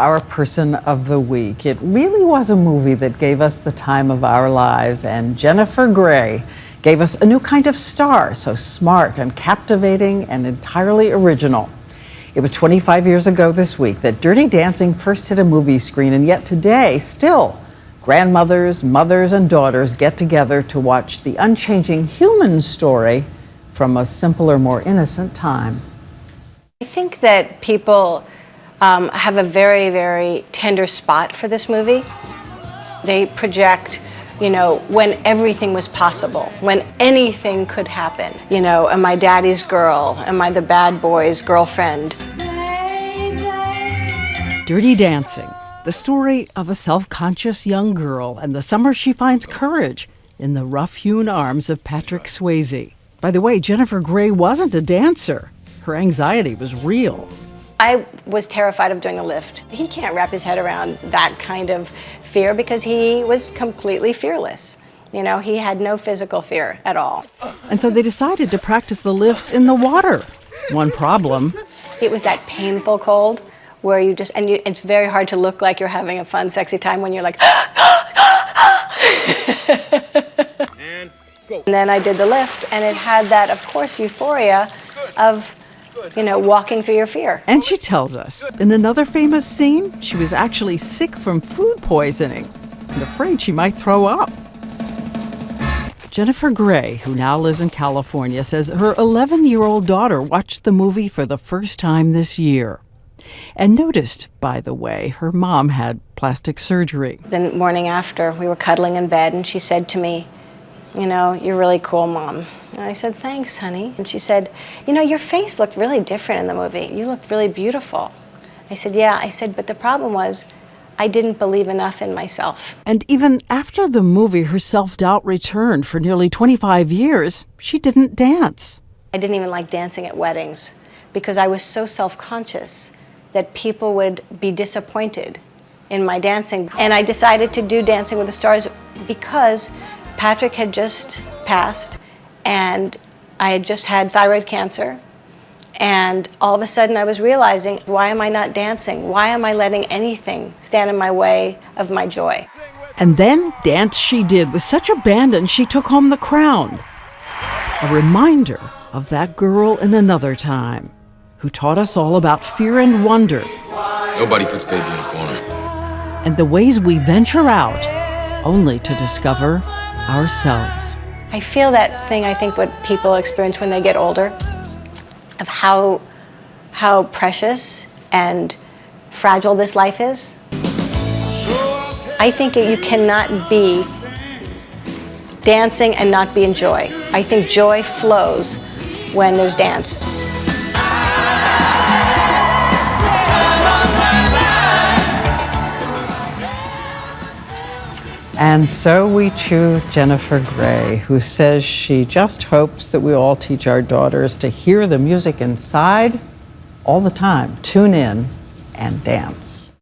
Our person of the week. It really was a movie that gave us the time of our lives, and Jennifer Grey gave us a new kind of star, so smart and captivating and entirely original. It was 25 years ago this week that Dirty Dancing first hit a movie screen, and yet today, still, grandmothers, mothers, and daughters get together to watch the unchanging human story from a simpler, more innocent time. I think that people have a very, very tender spot for this movie. They project, when everything was possible, when anything could happen. Am I daddy's girl? Am I the bad boy's girlfriend? Dirty Dancing, the story of a self-conscious young girl and the summer she finds courage in the rough-hewn arms of Patrick Swayze. By the way, Jennifer Grey wasn't a dancer. Her anxiety was real. I was terrified of doing a lift. He can't wrap his head around that kind of fear because he was completely fearless. He had no physical fear at all. And so they decided to practice the lift in the water. One problem. It was that painful cold where it's very hard to look like you're having a fun, sexy time when you're like, and go. And then I did the lift, and it had that, of course, euphoria of walking through your fear. And she tells us, in another famous scene, she was actually sick from food poisoning and afraid she might throw up. Jennifer Grey, who now lives in California, says her 11-year-old daughter watched the movie for the first time this year and noticed, by the way, her mom had plastic surgery. The morning after, we were cuddling in bed, and she said to me, "You're really cool, Mom." And I said, "Thanks, honey." And she said, "Your face looked really different in the movie. You looked really beautiful." I said, "Yeah." I said, "But the problem was I didn't believe enough in myself." And even after the movie, her self-doubt returned. For nearly 25 years, she didn't dance. I didn't even like dancing at weddings because I was so self-conscious that people would be disappointed in my dancing. And I decided to do Dancing with the Stars because Patrick had just passed, and I had just had thyroid cancer, and all of a sudden I was realizing, why am I not dancing? Why am I letting anything stand in my way of my joy? And then dance she did with such abandon she took home the crown. A reminder of that girl in another time who taught us all about fear and wonder. Nobody puts baby in a corner. And the ways we venture out only to discover ourselves. I feel that thing, I think, what people experience when they get older, of how precious and fragile this life is. I think you cannot be dancing and not be in joy. I think joy flows when there's dance. And so we choose Jennifer Grey, who says she just hopes that we all teach our daughters to hear the music inside all the time, tune in, and dance.